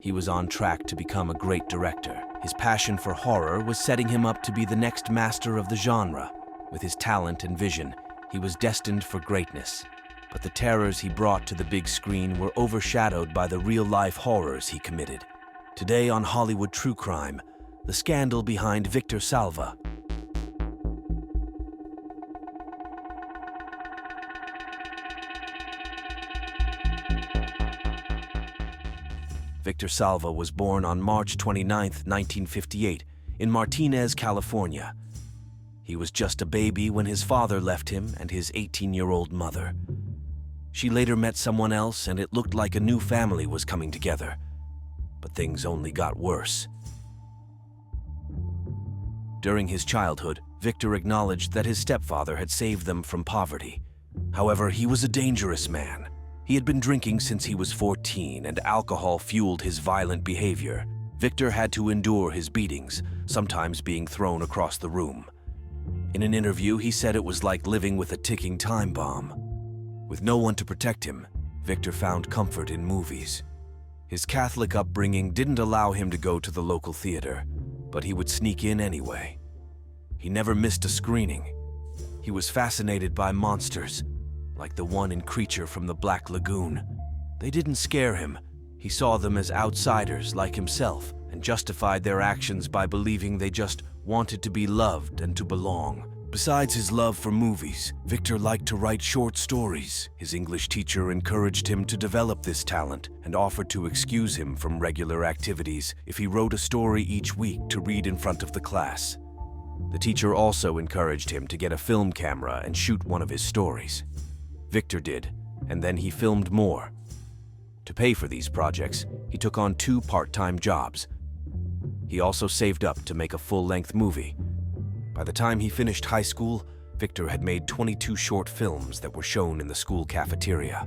He was on track to become a great director. His passion for horror was setting him up to be the next master of the genre. With his talent and vision, he was destined for greatness. But the terrors he brought to the big screen were overshadowed by the real-life horrors he committed. Today on Hollywood True Crime, the scandal behind Victor Salva. Victor Salva was born on March 29, 1958, in Martinez, California. He was just a baby when his father left him and his 18-year-old mother. She later met someone else, and it looked like a new family was coming together. But things only got worse. During his childhood, Victor acknowledged that his stepfather had saved them from poverty. However, he was a dangerous man. He had been drinking since he was 14, and alcohol fueled his violent behavior. Victor had to endure his beatings, sometimes being thrown across the room. In an interview, he said it was like living with a ticking time bomb. With no one to protect him, Victor found comfort in movies. His Catholic upbringing didn't allow him to go to the local theater, but he would sneak in anyway. He never missed a screening. He was fascinated by monsters, like the one in Creature from the Black Lagoon. They didn't scare him. He saw them as outsiders like himself and justified their actions by believing they just wanted to be loved and to belong. Besides his love for movies, Victor liked to write short stories. His English teacher encouraged him to develop this talent and offered to excuse him from regular activities if he wrote a story each week to read in front of the class. The teacher also encouraged him to get a film camera and shoot one of his stories. Victor did, and then he filmed more. To pay for these projects, he took on 2 part-time jobs. He also saved up to make a full-length movie. By the time he finished high school, Victor had made 22 short films that were shown in the school cafeteria.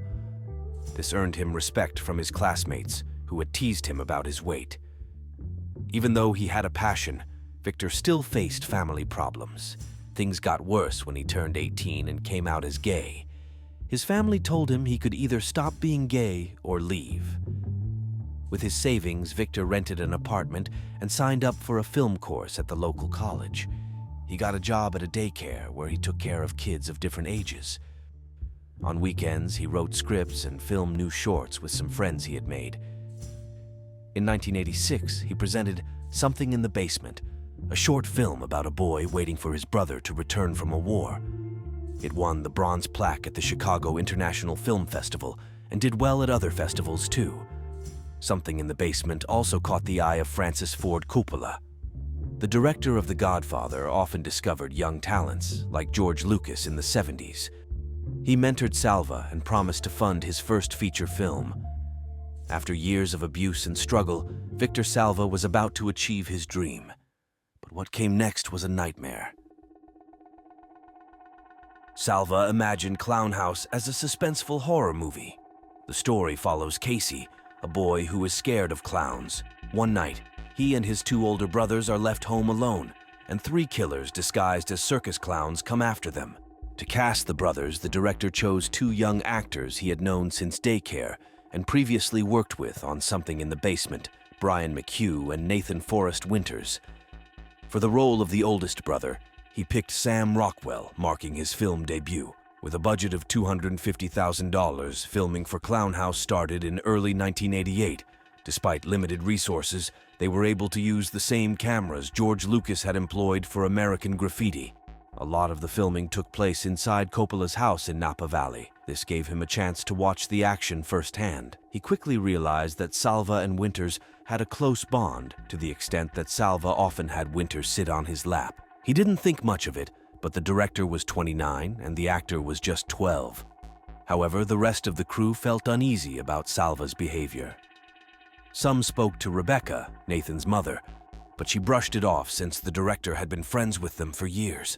This earned him respect from his classmates, who had teased him about his weight. Even though he had a passion, Victor still faced family problems. Things got worse when he turned 18 and came out as gay. His family told him he could either stop being gay or leave. With his savings, Victor rented an apartment and signed up for a film course at the local college. He got a job at a daycare where he took care of kids of different ages. On weekends, he wrote scripts and filmed new shorts with some friends he had made. In 1986, he presented Something in the Basement, a short film about a boy waiting for his brother to return from a war. It won the bronze plaque at the Chicago International Film Festival and did well at other festivals too. Something in the Basement also caught the eye of Francis Ford Coppola. The director of The Godfather often discovered young talents, like George Lucas in the 70s. He mentored Salva and promised to fund his first feature film. After years of abuse and struggle, Victor Salva was about to achieve his dream. But what came next was a nightmare. Salva imagined Clownhouse as a suspenseful horror movie. The story follows Casey, a boy who is scared of clowns. One night, he and his 2 older brothers are left home alone, and 3 killers disguised as circus clowns come after them. To cast the brothers, the director chose 2 young actors he had known since daycare and previously worked with on Something in the Basement, Brian McHugh and Nathan Forrest Winters. For the role of the oldest brother, he picked Sam Rockwell, marking his film debut. With a budget of $250,000, filming for Clownhouse started in early 1988. Despite limited resources, they were able to use the same cameras George Lucas had employed for American Graffiti. A lot of the filming took place inside Coppola's house in Napa Valley. This gave him a chance to watch the action firsthand. He quickly realized that Salva and Winters had a close bond, to the extent that Salva often had Winters sit on his lap. He didn't think much of it, but the director was 29 and the actor was just 12. However, the rest of the crew felt uneasy about Salva's behavior. Some spoke to Rebecca, Nathan's mother, but she brushed it off since the director had been friends with them for years.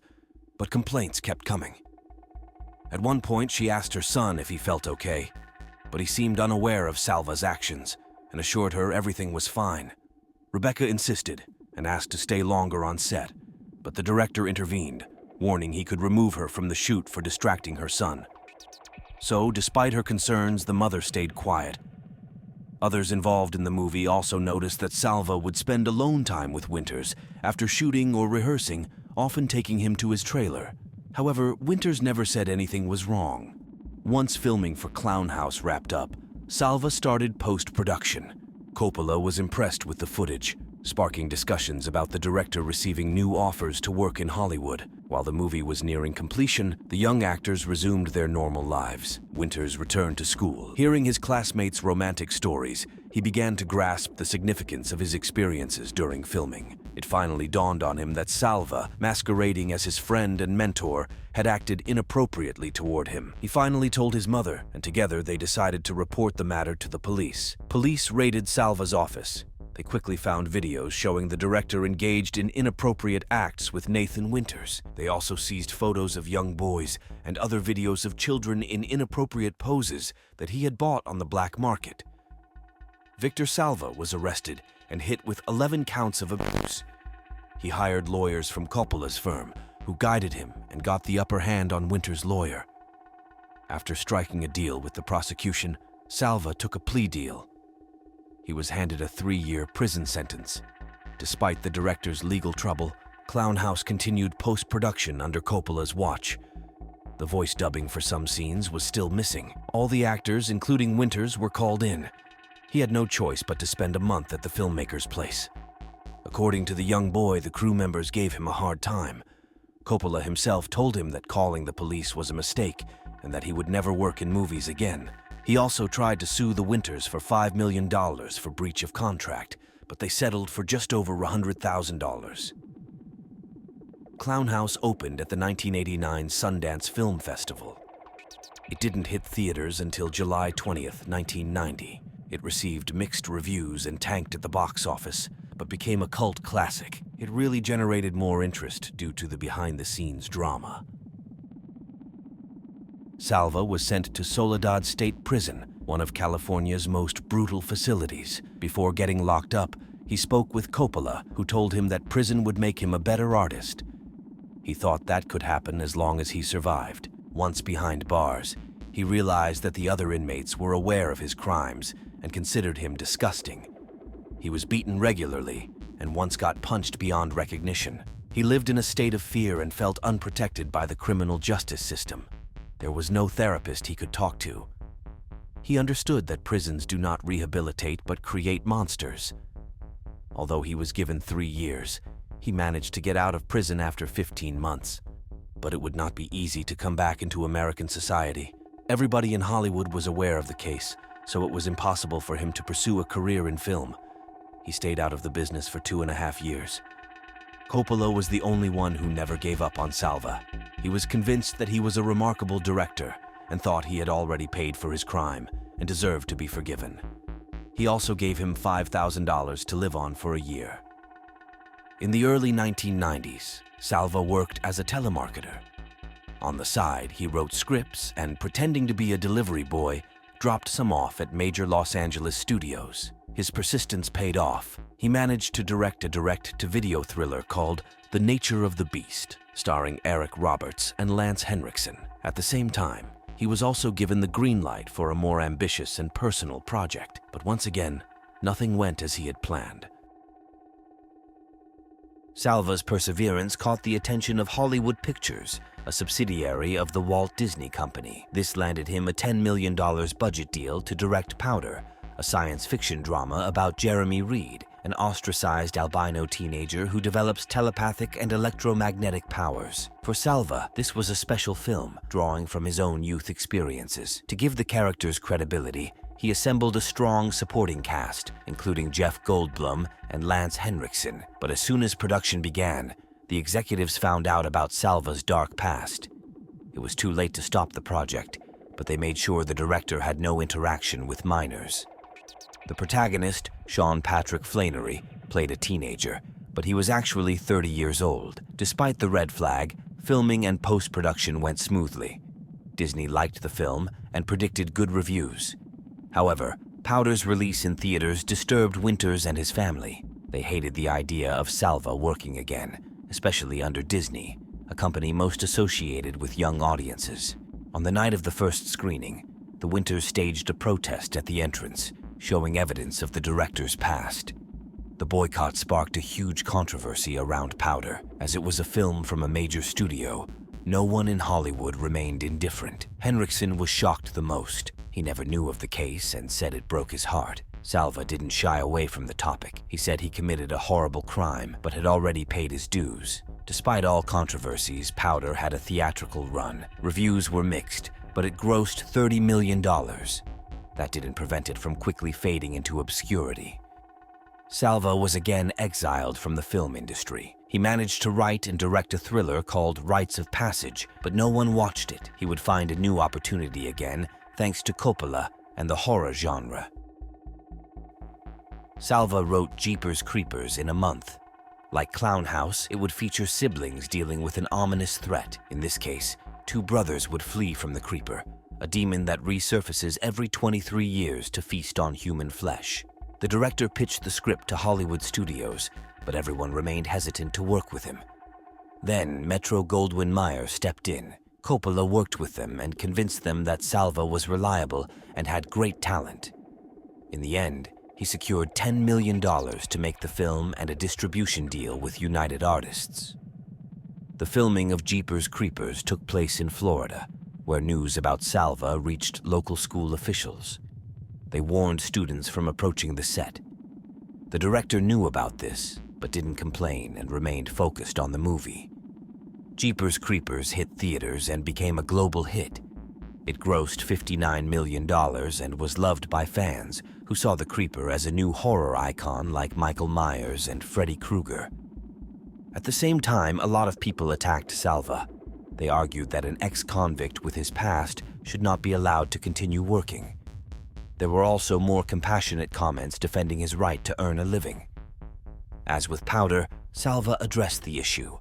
But complaints kept coming. At one point, she asked her son if he felt okay, but he seemed unaware of Salva's actions and assured her everything was fine. Rebecca insisted and asked to stay longer on set, but the director intervened, warning he could remove her from the shoot for distracting her son. So, despite her concerns, the mother stayed quiet. Others involved in the movie also noticed that Salva would spend alone time with Winters after shooting or rehearsing, often taking him to his trailer. However, Winters never said anything was wrong. Once filming for Clownhouse wrapped up, Salva started post-production. Coppola was impressed with the footage, sparking discussions about the director receiving new offers to work in Hollywood. While the movie was nearing completion, the young actors resumed their normal lives. Winters returned to school. Hearing his classmates' romantic stories, he began to grasp the significance of his experiences during filming. It finally dawned on him that Salva, masquerading as his friend and mentor, had acted inappropriately toward him. He finally told his mother, and together they decided to report the matter to the police. Police raided Salva's office. They quickly found videos showing the director engaged in inappropriate acts with Nathan Winters. They also seized photos of young boys and other videos of children in inappropriate poses that he had bought on the black market. Victor Salva was arrested and hit with 11 counts of abuse. He hired lawyers from Coppola's firm, who guided him and got the upper hand on Winters' lawyer. After striking a deal with the prosecution, Salva took a plea deal. He was handed a 3-year prison sentence. Despite the director's legal trouble, Clownhouse continued post-production under Coppola's watch. The voice dubbing for some scenes was still missing. All the actors, including Winters, were called in. He had no choice but to spend a month at the filmmaker's place. According to the young boy, the crew members gave him a hard time. Coppola himself told him that calling the police was a mistake and that he would never work in movies again. He also tried to sue the Winters for $5 million for breach of contract, but they settled for just over $100,000. Clownhouse opened at the 1989 Sundance Film Festival. It didn't hit theaters until July 20th, 1990. It received mixed reviews and tanked at the box office, but became a cult classic. It really generated more interest due to the behind-the-scenes drama. Salva was sent to Soledad State Prison, one of California's most brutal facilities. Before getting locked up, he spoke with Coppola, who told him that prison would make him a better artist. He thought that could happen as long as he survived. Once behind bars, he realized that the other inmates were aware of his crimes and considered him disgusting. He was beaten regularly and once got punched beyond recognition. He lived in a state of fear and felt unprotected by the criminal justice system. There was no therapist he could talk to. He understood that prisons do not rehabilitate but create monsters. Although he was given 3 years, he managed to get out of prison after 15 months. But it would not be easy to come back into American society. Everybody in Hollywood was aware of the case, so it was impossible for him to pursue a career in film. He stayed out of the business for 2.5 years. Coppola was the only one who never gave up on Salva. He was convinced that he was a remarkable director and thought he had already paid for his crime and deserved to be forgiven. He also gave him $5,000 to live on for a year. In the early 1990s, Salva worked as a telemarketer. On the side, he wrote scripts and, pretending to be a delivery boy, dropped some off at major Los Angeles studios. His persistence paid off. He managed to direct a direct-to-video thriller called The Nature of the Beast, starring Eric Roberts and Lance Henriksen. At the same time, he was also given the green light for a more ambitious and personal project. But once again, nothing went as he had planned. Salva's perseverance caught the attention of Hollywood Pictures, a subsidiary of the Walt Disney Company. This landed him a $10 million budget deal to direct Powder, a science fiction drama about Jeremy Reed, an ostracized albino teenager who develops telepathic and electromagnetic powers. For Salva, this was a special film, drawing from his own youth experiences. To give the characters credibility, he assembled a strong supporting cast, including Jeff Goldblum and Lance Henriksen. But as soon as production began, the executives found out about Salva's dark past. It was too late to stop the project, but they made sure the director had no interaction with minors. The protagonist, Sean Patrick Flanery, played a teenager, but he was actually 30 years old. Despite the red flag, filming and post-production went smoothly. Disney liked the film and predicted good reviews. However, Powder's release in theaters disturbed Winters and his family. They hated the idea of Salva working again, especially under Disney, a company most associated with young audiences. On the night of the first screening, the Winters staged a protest at the entrance, showing evidence of the director's past. The boycott sparked a huge controversy around Powder. As it was a film from a major studio, no one in Hollywood remained indifferent. Henriksen was shocked the most. He never knew of the case and said it broke his heart. Salva didn't shy away from the topic. He said he committed a horrible crime, but had already paid his dues. Despite all controversies, Powder had a theatrical run. Reviews were mixed, but it grossed $30 million. That didn't prevent it from quickly fading into obscurity. Salva was again exiled from the film industry. He managed to write and direct a thriller called Rites of Passage, but no one watched it. He would find a new opportunity again, thanks to Coppola and the horror genre. Salva wrote Jeepers Creepers in a month. Like Clownhouse, it would feature siblings dealing with an ominous threat. In this case, two brothers would flee from the Creeper, a demon that resurfaces every 23 years to feast on human flesh. The director pitched the script to Hollywood studios, but everyone remained hesitant to work with him. Then Metro-Goldwyn-Mayer stepped in. Coppola worked with them and convinced them that Salva was reliable and had great talent. In the end, he secured $10 million to make the film and a distribution deal with United Artists. The filming of Jeepers Creepers took place in Florida, where news about Salva reached local school officials. They warned students from approaching the set. The director knew about this, but didn't complain and remained focused on the movie. Jeepers Creepers hit theaters and became a global hit. It grossed $59 million and was loved by fans who saw the Creeper as a new horror icon like Michael Myers and Freddy Krueger. At the same time, a lot of people attacked Salva. They argued that an ex-convict with his past should not be allowed to continue working. There were also more compassionate comments defending his right to earn a living. As with Powder, Salva addressed the issue.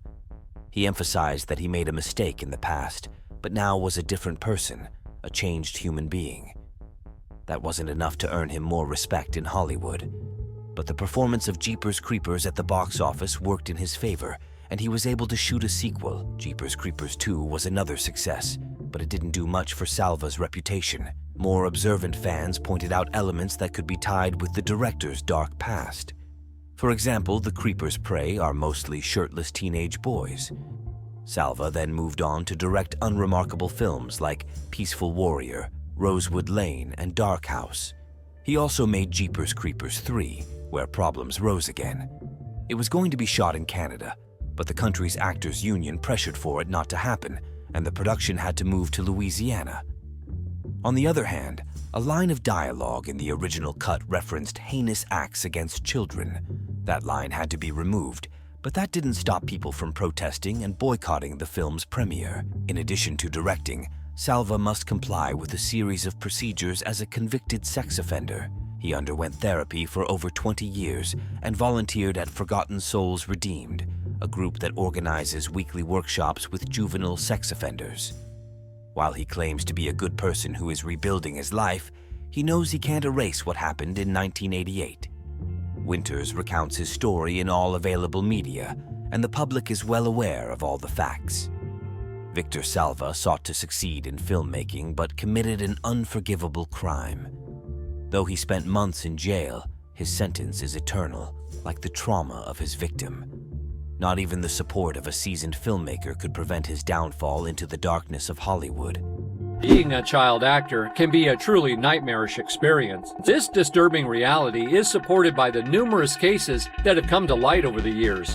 He emphasized that he made a mistake in the past, but now was a different person, a changed human being. That wasn't enough to earn him more respect in Hollywood. But the performance of Jeepers Creepers at the box office worked in his favor, and he was able to shoot a sequel. Jeepers Creepers 2 was another success, but it didn't do much for Salva's reputation. More observant fans pointed out elements that could be tied with the director's dark past. For example, the Creeper's prey are mostly shirtless teenage boys. Salva then moved on to direct unremarkable films like Peaceful Warrior, Rosewood Lane, and Dark House. He also made Jeepers Creepers 3, where problems rose again. It was going to be shot in Canada, but the country's actors' union pressured for it not to happen, and the production had to move to Louisiana. On the other hand, a line of dialogue in the original cut referenced heinous acts against children. That line had to be removed, but that didn't stop people from protesting and boycotting the film's premiere. In addition to directing, Salva must comply with a series of procedures as a convicted sex offender. He underwent therapy for over 20 years and volunteered at Forgotten Souls Redeemed, a group that organizes weekly workshops with juvenile sex offenders. While he claims to be a good person who is rebuilding his life, he knows he can't erase what happened in 1988. Winters recounts his story in all available media, and the public is well aware of all the facts. Victor Salva sought to succeed in filmmaking but committed an unforgivable crime. Though he spent months in jail, his sentence is eternal, like the trauma of his victim. Not even the support of a seasoned filmmaker could prevent his downfall into the darkness of Hollywood. Being a child actor can be a truly nightmarish experience. This disturbing reality is supported by the numerous cases that have come to light over the years.